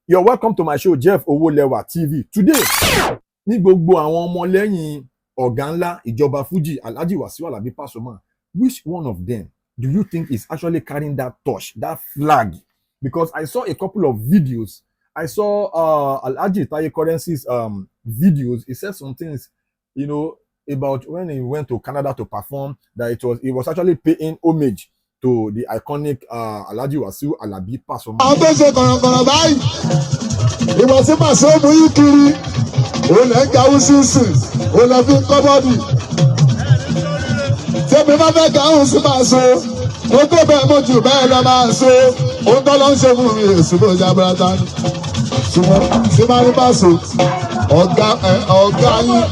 You're welcome to my show, Jeff Owolewa TV. Today, ní gbogbo àwọn ọmọlẹ́yìn ọ̀gá ńlá ìjọba Fuji, Alhaji Wasiu Alabi Pasuma, which one of them do you think is actually carrying that torch, that flag? Because I saw a couple of videos. I saw Alhaji Taye Currency's videos. He said some things, about when he went to Canada to perform, that it was actually paying homage to the iconic Alhaji Wasiu Alabi Pasuma. àwọn tó ṣe kọ̀rọ̀kọ̀rọ̀ báyìí ìwọ tí màṣẹ mú yín kiri òun lẹ́ ń gawú sínsìn òun lẹ́ fi ń kọ́ bọ́ọ̀dì tẹ́mi bá fẹ́ gàhùn sí máa so mo tó bẹ́ẹ̀ mo jù bẹ́ẹ̀ lọ máa so òun tó lọ ń ṣe fún mi èsì ló ya bàtà ni ṣùgbọ́n tí máa ní bá so ọ̀gá yín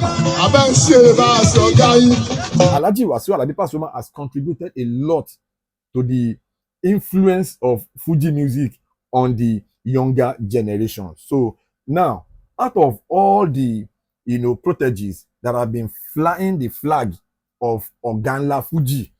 abẹ́ ń ṣe bá a ṣe ọ̀gá yín. Alhaji Wasiu Alabi Pasuma has contributed a lot to the influence of Fuji music on the younger generation. So now, out of all the prodigies that have been flying the flag of Oganla Fuji,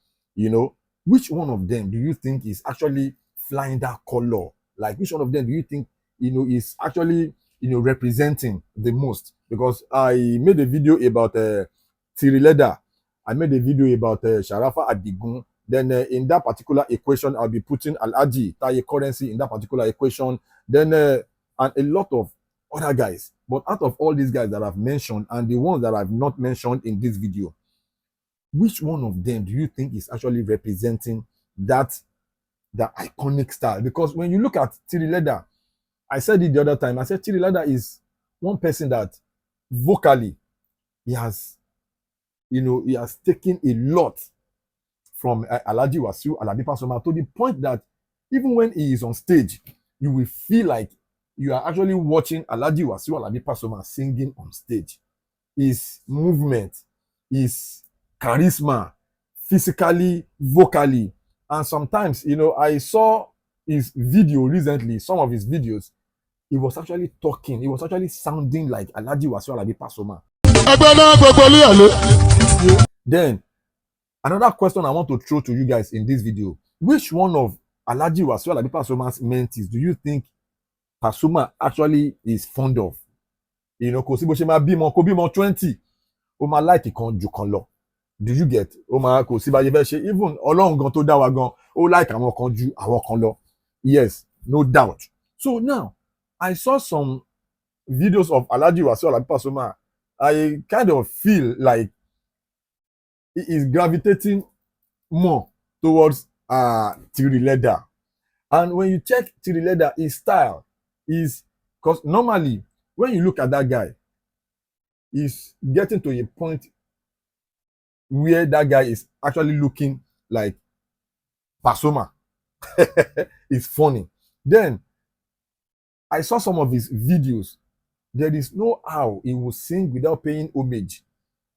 which one of them do you think is actually flying that color? Like, which one of them do you think is actually representing the most? Because I made a video about Tiri Leather. I made a video about Sharafa Adigun. Then in that particular equation, I'll be putting Alhaji Taye Currency in that particular equation. Then and a lot of other guys. But out of all these guys that I've mentioned and the ones that I've not mentioned in this video, which one of them do you think is actually representing the iconic style? Because when you look at Tiri Leather, I said it the other time, I said Tiri Leather is one person that vocally he has taken a lot from Alhaji Wasiu Alabi Pasuma, to the point that even when he is on stage, you will feel like you are actually watching Alhaji Wasiu Alabi Pasuma singing on stage. His movement, his charisma, physically, vocally, and sometimes, I saw his video recently, some of his videos, he was actually talking, he was actually sounding like Alhaji Wasiu Alabi Pasuma. Then, another question I want to throw to you guys in this video: which one of Alhaji Wasiu Alabi Pasuma's mentees do you think Pasuma actually is fond of? Kò sí bó ṣe máa bímọ, kó bímọ 20, ó máa like kan jù kan lọ. Do you get? Ó máa kò sí bá yẹ fẹ́ ṣe, even Ọlọ́run gan tó dá wa gan, ó like àwọn kan jù àwọn kan lọ. Yes, no doubt. So now, I saw some videos of Alhaji Wasiu Alabi Pasuma. I kind of feel like he is gravitating more towards Tiri Leather. And when you check Tiri Leather, his style is, because normally when you look at that guy, he's getting to a point where that guy is actually looking like Pasuma. It's funny. Then I saw some of his videos. There is no how he will sing without paying homage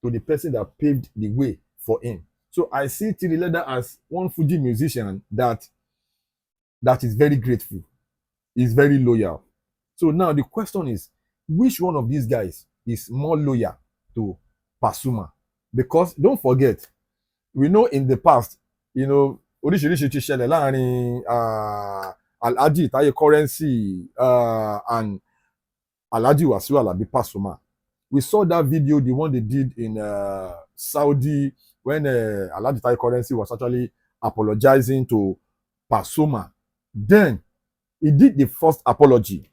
to the person that paved the way for him. So I see Tiri Leather as one Fuji musician that is very grateful, is very loyal. So now the question is, which one of these guys is more loyal to Pasuma? Because don't forget, we know in the past, oríṣiríṣi ti ṣẹlẹ̀ láàrin Alhaji Taye Currency and Alhaji Wasiu Alabi Pasuma. We saw that video, the one they did in Saudi, when Alhaji Taye Currency was actually apologizing to Pasuma. Then he did the first apology.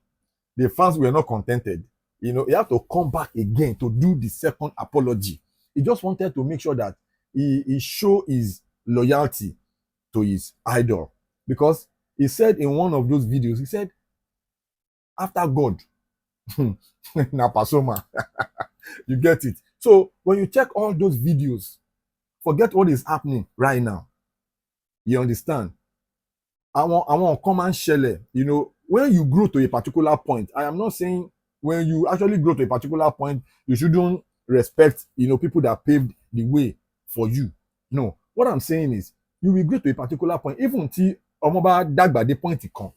The fans were not contented. He had to come back again to do the second apology. He just wanted to make sure that he show his loyalty to his idol. Because he said in one of those videos, he said, after God, na Pasuma. You get it? So when you check all those videos, forget what is happening right now. You understand? I want come and share. When you grow to a particular point, I am not saying when you actually grow to a particular point, you shouldn't respect, people that paved the way for you. No. What I'm saying is, you will grow to a particular point, even till omoba dagba de point kan.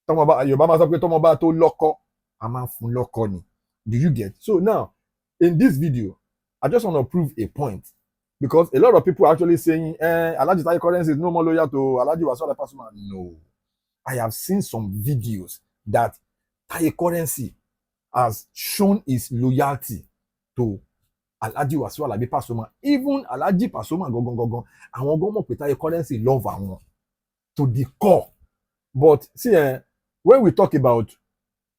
Tomoba Yorùbá sọ pé tomoba tó lọ́kọ, a máa fún lọ́kọ ni. Do you get? So now, in this video, I just want to prove a point. Because a lot of people are actually saying, Alhaji Taye Currency is no more loyal to Alhaji Wasiu Alabi Pasuma. No. I have seen some videos that Taye Currency has shown his loyalty to Alhaji Wasiu Alabi Pasuma. Even Alhaji Pasuma gangan, àwọn gan mọ̀ pé Taye Currency love àwọn to the core. But see, when we talk about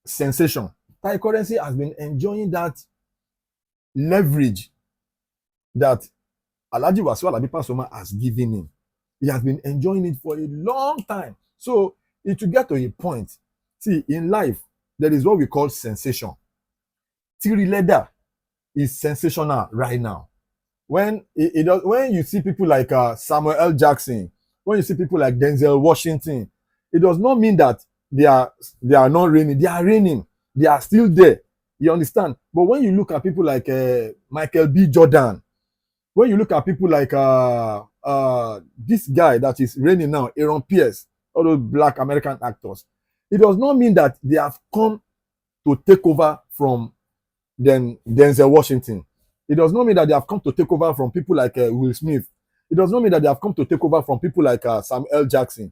sensation, Taye Currency has been enjoying that leverage that Alhaji Wasiu Alabi Pasuma has given him. He has been enjoying it for a long time. So it will get to a point. See, in life, there is what we call sensation. Tiri Leather is sensational right now. When you see people like Samuel L. Jackson, when you see people like Denzel Washington, it does not mean that they are not reigning. They are reigning. They are still there. You understand? But when you look at people like Michael B. Jordan, when you look at people like this guy that is reigning now, Aaron Pierce, all those black American actors, it does not mean that they have come to take over from Denzel Washington. It does not mean that they have come to take over from people like Will Smith. It does not mean that they have come to take over from people like Samuel L. Jackson.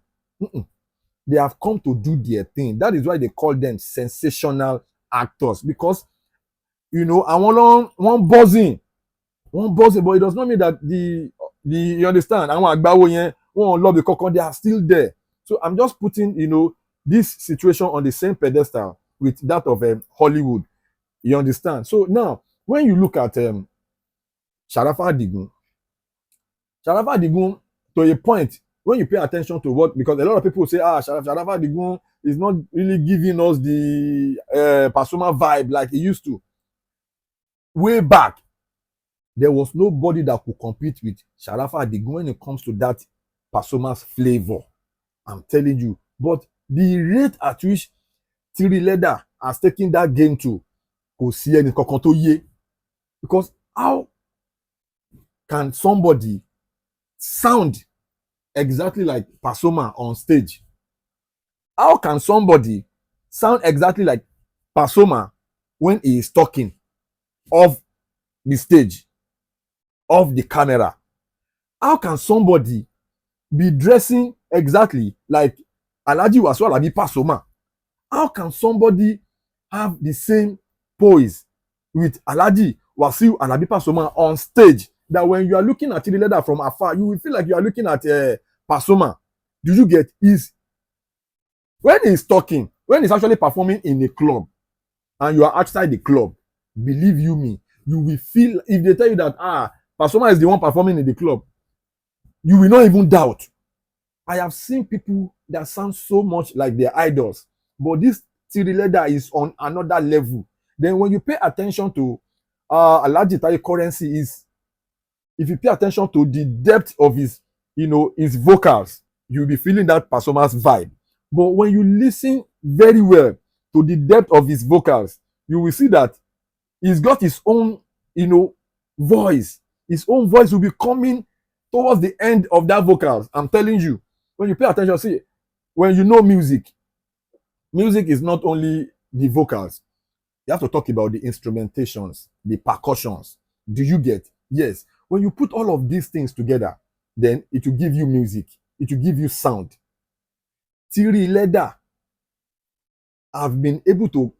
They have come to do their thing. That is why they call them sensational actors, because one buzzing, but it does not mean that the you understand, àwọn àgbáwo yẹn wọn love the kankan, they are still there. So I'm just putting this situation on the same pedestal with that of Hollywood. You understand? So now when you look at Sharafa Adigun, to a point, when you pay attention to what, because a lot of people say, Sharafa Adigun is not really giving us the Pasuma vibe like he used to. Way back, there was nobody that could compete with Sharafa Adigun when it comes to that Pasuma's flavor. I'm telling you. But the rate at which Tiri Leather has taken that game to kò sí ẹnì kankan tó yé. Because how can somebody sound exactly like Pasuma on stage? How can somebody sound exactly like Pasuma when he is talking off the stage, off the camera? How can somebody be dressing exactly like Alhaji Wasiu Alabi Pasuma? How can somebody have the same poise with Alhaji Wasiu Alabi Pasuma on stage, that when you are looking at Tiri Leather from afar, you will feel like you are looking at Pasuma? Do you get? When he's talking, when he's actually performing in a club and you are outside the club, believe you me, you will feel, if they tell you that Pasuma is the one performing in the club, you will not even doubt. I have seen people that sound so much like their idols, but this Tiri Leather is on another level. Then when you pay attention to Alhaji Taye Currency, if you pay attention to the depth of his vocals, you'll be feeling that Pasuma's vibe. But when you listen very well to the depth of his vocals, you will see that he's got his own, voice. His own voice will be coming towards the end of that vocals. I'm telling you, when you pay attention, see, when you know music is not only the vocals. You have to talk about the instrumentations, the percussions. Do you get? Yes. When you put all of these things together, then it will give you music. It will give you sound. Tiri Leather have been able to,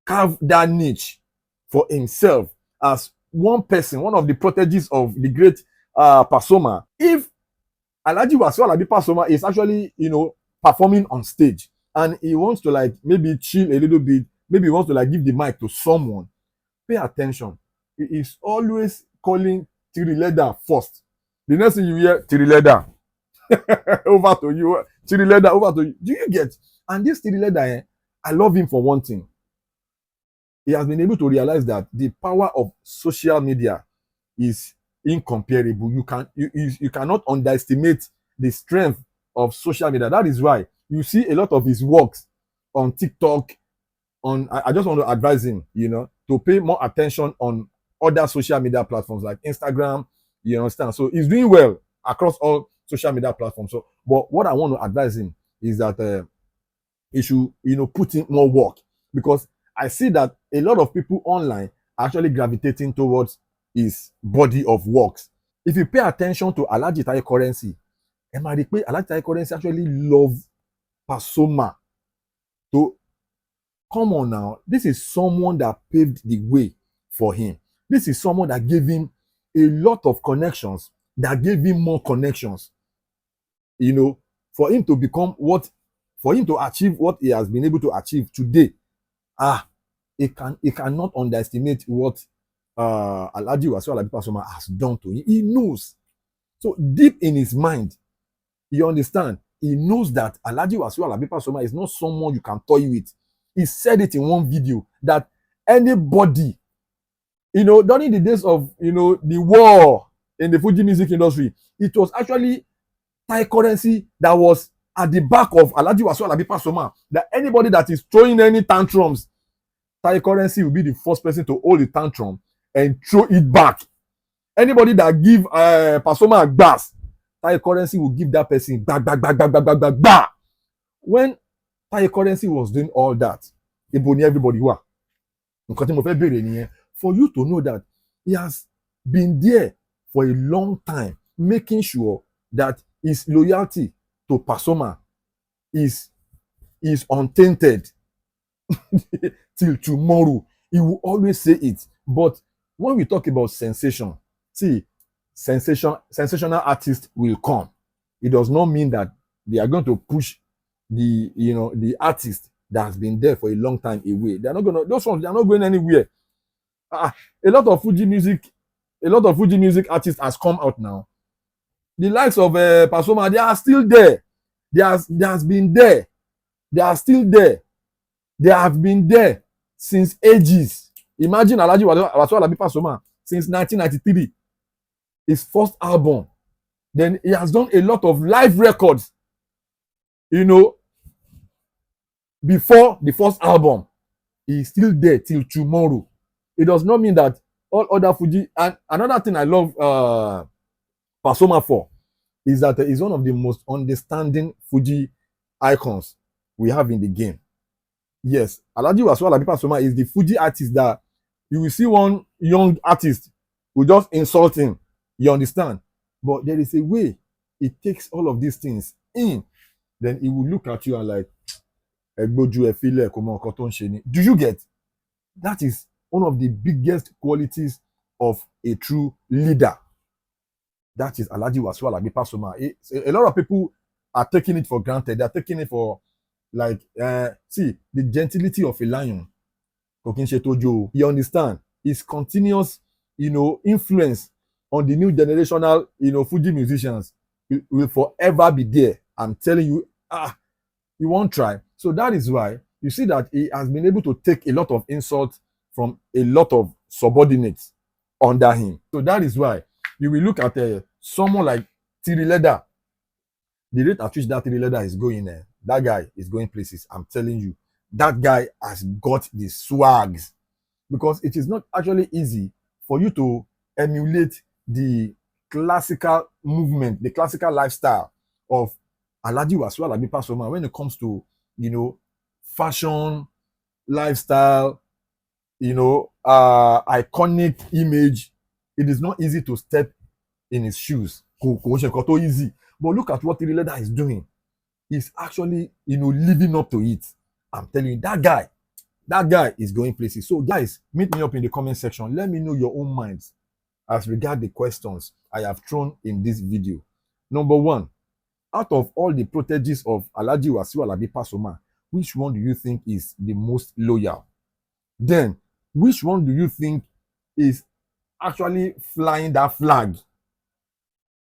carve that niche for himself as one person, one of the prodigies of the great Pasuma. If Alhaji Wasiu Alabi Pasuma is actually, performing on stage and he wants to maybe chill a little bit, maybe he wants to give the mic to someone, pay attention. He is always calling Tiri Leather first. The next thing you hear, Tiri Leather. Over to you. Tiri Leather, over to you. Do you get? And this Tiri Leather, I love him for one thing. He has been able to realize that the power of social media is incomparable. You cannot underestimate the strength of social media. That is why you see a lot of his works on TikTok. I just want to advise him, to pay more attention on other social media platforms like Instagram. You understand? So he's doing well across all social media platforms. So, but what I want to advise him is that he should, put in more work, because I see that a lot of people online are actually gravitating towards his body of works. If you pay attention to Alhaji Taye Currency, Alhaji Taye Currency actually love Pasuma come on now. This is someone that paved the way for him. This is someone that gave him a lot of connections, that gave him more connections. You know, for him to become what, for him to achieve what he has been able to achieve today. He cannot underestimate what Alhaji Wasiu Alabi Pasuma has done to him. He knows. So deep in his mind, you understand, he knows that Alhaji Wasiu Alabi Pasuma is not someone you can toy with. He said it in one video that anybody, you know, during the days of, you know, the war in the Fuji music industry, it was actually Taye Currency that was at the back of Alhaji Wasiu Alabi Pasuma. That anybody that is throwing any tantrums, Taye Currency will be the first person to hold the tantrum and throw it back. Anybody that give Pasuma a gas, Taye Currency will give that person back. When Taye Currency was doing all that, everybody wa. For you to know that he has been there for a long time, making sure that his loyalty to Pasuma is untainted till tomorrow. He will always say it. But when we talk about sensation, see, sensational artists will come. It does not mean that they are going to push the artist that has been there for a long time away. They are not going to, those ones, they are not going anywhere. A lot of Fuji music artists has come out now. The likes of Pasuma, they are still there. They has been there. They are still there. They have been there since ages. Imagine Alhaji Wasiu Alabi Pasuma since 1993. His first album. Then he has done a lot of live records, you know, before the first album. He's still there till tomorrow. It does not mean that all other Fuji. And another thing I love Pasuma for is that he's one of the most understanding Fuji icons we have in the game. Yes, Alhaji Wasiu Alabi Pasuma is the Fuji artist that you will see one young artist who just insult him. You understand? But there is a way it takes all of these things in. Then he will look at you and like, do you get? That is one of the biggest qualities of a true leader. That is Alhaji Wasiu Alabi Pasuma. A lot of people are taking it for granted. They're taking it for like, see, the gentility of a lion. You understand? His continuous, you know, influence on the new generational, you know, Fuji musicians will forever be there. I'm telling you, you won't try. So that is why you see that he has been able to take a lot of insults from a lot of subordinates under him. So that is why you will look at someone like Tiri Leather. The rate at which that Tiri Leather is going there, that guy is going places. I'm telling you, that guy has got the swags, because it is not actually easy for you to emulate the classical movement, the classical lifestyle of Alhaji Wasiu Alabi Pasuma when it comes to, you know, fashion, lifestyle, you know, iconic image. It is not easy to step in his shoes. Easy. But look at what Tiri Leather is doing. He's actually, you know, living up to it. I'm telling you, that guy is going places. So guys, meet me up in the comment section. Let me know your own minds as regard the questions I have thrown in this video. Number one, out of all the prodigies of Alhaji Wasiu Alabi Pasuma, which one do you think is the most loyal? Then, which one do you think is actually flying that flag?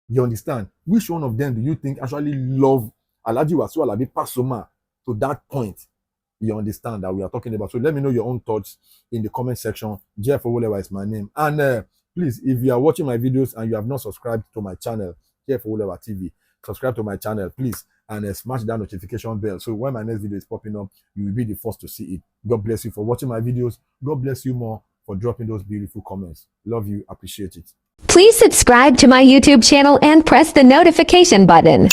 You understand? Which one of them do you think actually love Alhaji Wasiu Alabi Pasuma to that point? You understand that we are talking about. So let me know your own thoughts in the comment section. Jeff Owulewa is my name. And please, if you are watching my videos and you have not subscribed to my channel, Jeff Owulewa TV, subscribe to my channel, please, and smash that notification bell. So when my next video is popping up, you will be the first to see it. God bless you for watching my videos. God bless you more for dropping those beautiful comments. Love you. Appreciate it. Please subscribe to my YouTube channel and press the notification button.